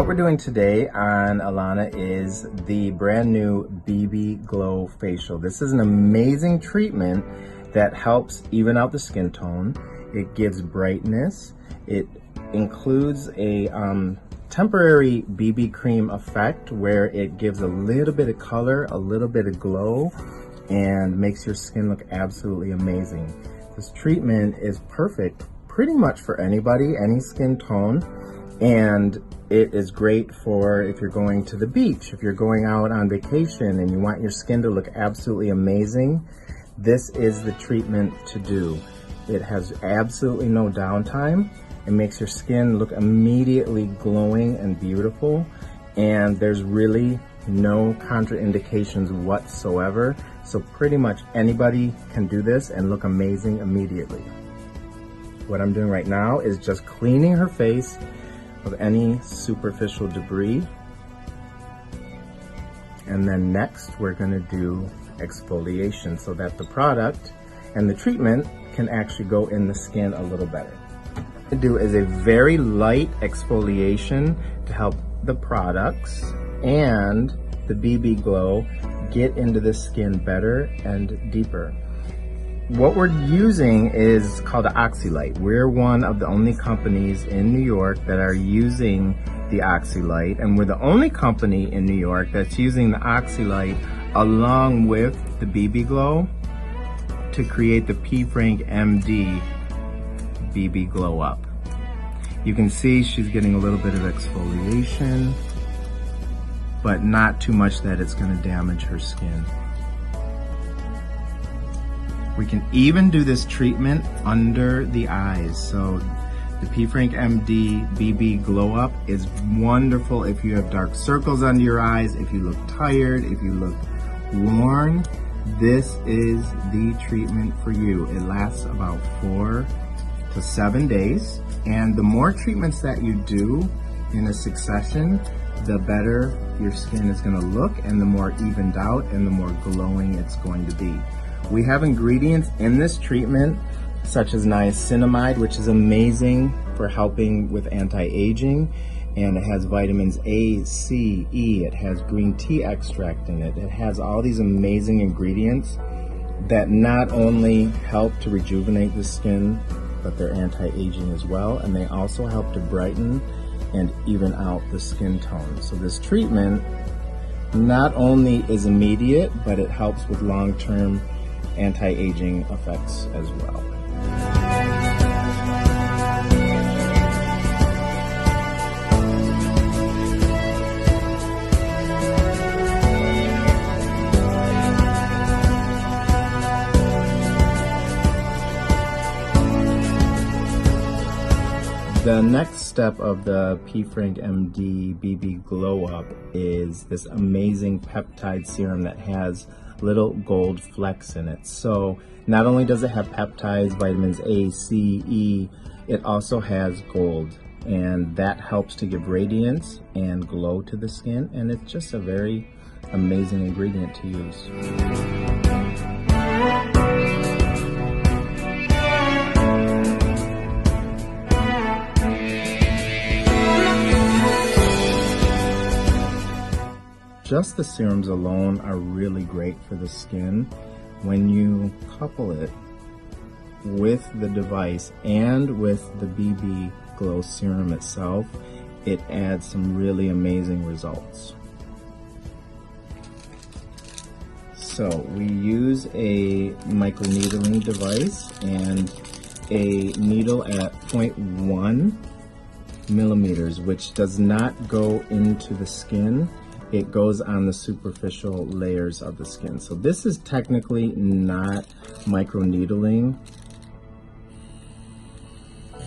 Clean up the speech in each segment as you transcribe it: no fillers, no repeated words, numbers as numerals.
what we're doing today on Alana is the brand new BBGlow facial. This is an amazing treatment that helps even out the skin tone. It gives brightness. It includes a temporary BB cream effect where it gives a little bit of color, a little bit of glow, and makes your skin look absolutely amazing. This treatment is perfect pretty much for anybody, any skin tone, and it is great for if you're going to the beach, if you're going out on vacation and you want your skin to look absolutely amazing. This is the treatment to do. It has absolutely no downtime. It makes your skin look immediately glowing and beautiful, and there's really no contraindications whatsoever. So pretty much anybody can do this and look amazing immediately. What I'm doing right now is just cleaning her face of any superficial debris. And then next we're gonna do exfoliation so that the product and the treatment can actually go in the skin a little better. What I do is a very light exfoliation to help the products and the BBGlow get into the skin better and deeper. What we're using is called the Oxylight. We're one of the only companies in New York that are using the Oxylight, and we're the only company in New York that's using the Oxylight along with the BBGlow to create the P. Frank MD BBGlow Up. You can see she's getting a little bit of exfoliation, but not too much that it's going to damage her skin. We can even do this treatment under the eyes. So the P. Frank MD BBGlow Up is wonderful if you have dark circles under your eyes, if you look tired, if you look worn. This is the treatment for you. It lasts about 4 to 7 days. And the more treatments that you do in a succession, the better your skin is going to look, and the more evened out and the more glowing it's going to be. We have ingredients in this treatment such as niacinamide, which is amazing for helping with anti-aging, and it has vitamins A, C, E, it has green tea extract in it. It has all these amazing ingredients that not only help to rejuvenate the skin, but they're anti-aging as well, and they also help to brighten and even out the skin tone. So this treatment not only is immediate, but it helps with long-term anti-aging effects as well. The next step of the P. Frank MD BBGlow Up is this amazing peptide serum that has little gold flecks in it. So not only does it have peptides, vitamins A, C, E, it also has gold, and that helps to give radiance and glow to the skin, and it's just a very amazing ingredient to use. Just the serums alone are really great for the skin. When you couple it with the device and with the BBGlow serum itself, it adds some really amazing results. So we use a microneedling device and a needle at 0.1 millimeters, which does not go into the skin. It goes on the superficial layers of the skin. So this is technically not microneedling.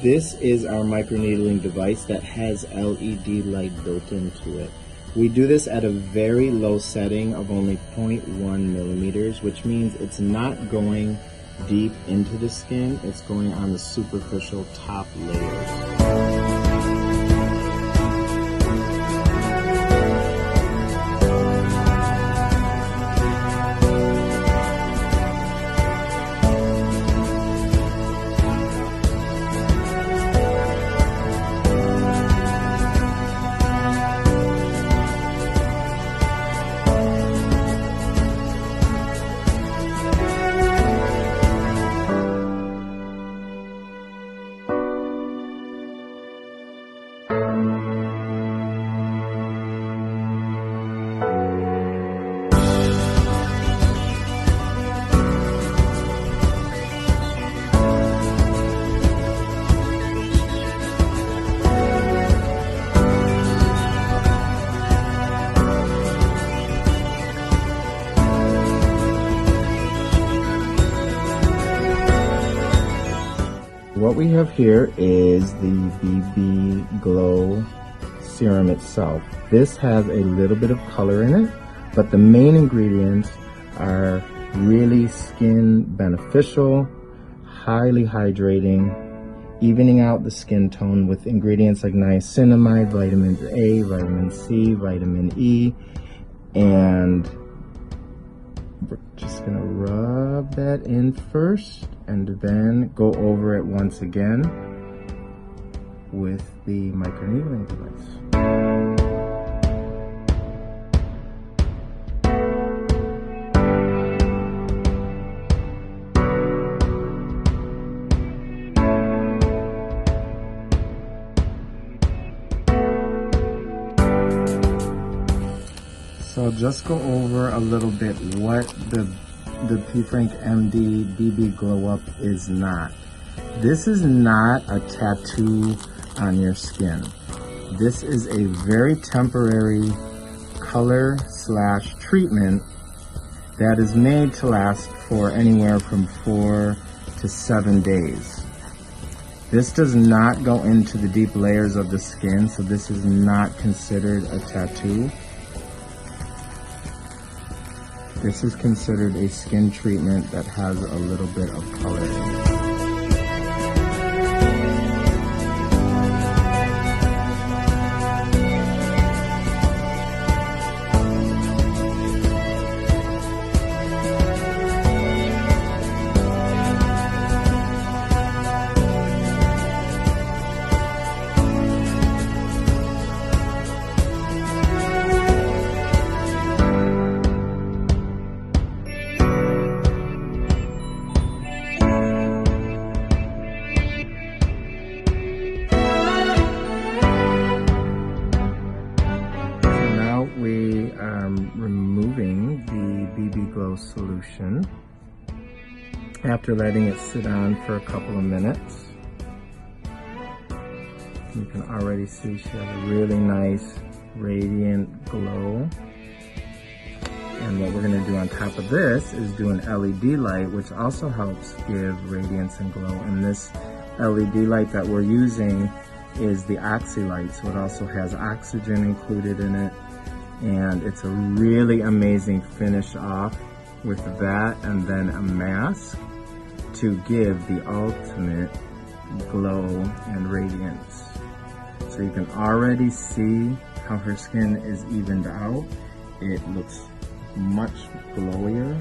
This is our microneedling device that has LED light built into it. We do this at a very low setting of only 0.1 millimeters, which means it's not going deep into the skin, it's going on the superficial top layers. what we have here is the BBGlow serum itself. This has a little bit of color in it, but the main ingredients are really skin beneficial, highly hydrating, evening out the skin tone with ingredients like niacinamide, vitamin A, vitamin C, vitamin E, and we're just gonna rub that in first and then go over it once again with the microneedling device. So I'll just go over a little bit what the P. Frank MD BBGlow Up is not. This is not a tattoo on your skin. This is a very temporary color / treatment that is made to last for anywhere from 4 to 7 days. This does not go into the deep layers of the skin, so this is not considered a tattoo. This is considered a skin treatment that has a little bit of color in it. We are removing the BBGlow solution after letting it sit on for a couple of minutes. You can already see she has a really nice radiant glow. And what we're going to do on top of this is do an LED light, which also helps give radiance and glow. And this LED light that we're using is the Oxy light, so it also has oxygen included in it. And it's a really amazing finish off with that and then a mask to give the ultimate glow and radiance. So you can already see how her skin is evened out. It looks much glowier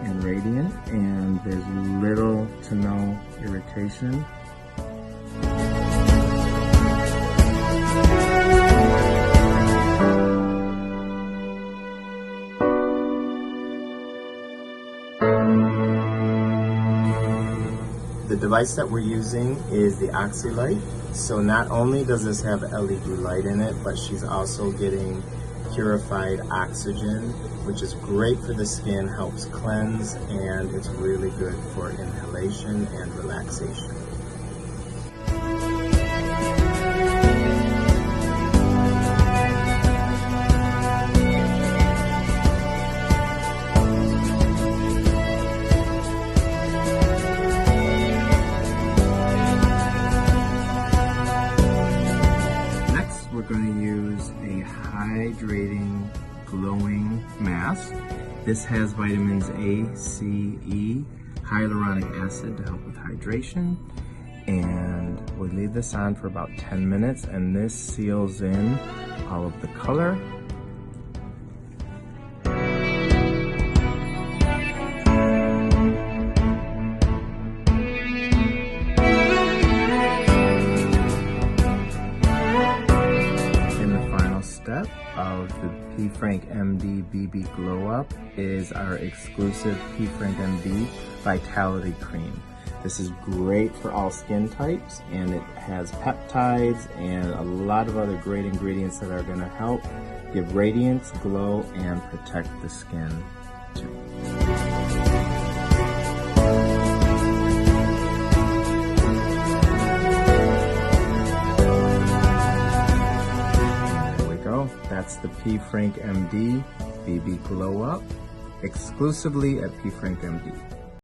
and radiant, and there's little to no irritation. The device that we're using is the Oxy light. So not only does this have LED light in it, but she's also getting purified oxygen, which is great for the skin, helps cleanse, and it's really good for inhalation and relaxation. Hydrating, glowing mask. This has vitamins A, C, E, hyaluronic acid to help with hydration. And we leave this on for about 10 minutes, and this seals in all of the color. Step of the P. Frank MD BBGlow Up is our exclusive P. Frank MD Vitality Cream. This is great for all skin types, and it has peptides and a lot of other great ingredients that are going to help give radiance, glow, and protect the skin too. That's the P. Frank MD BBGlow Up, exclusively at P. Frank MD.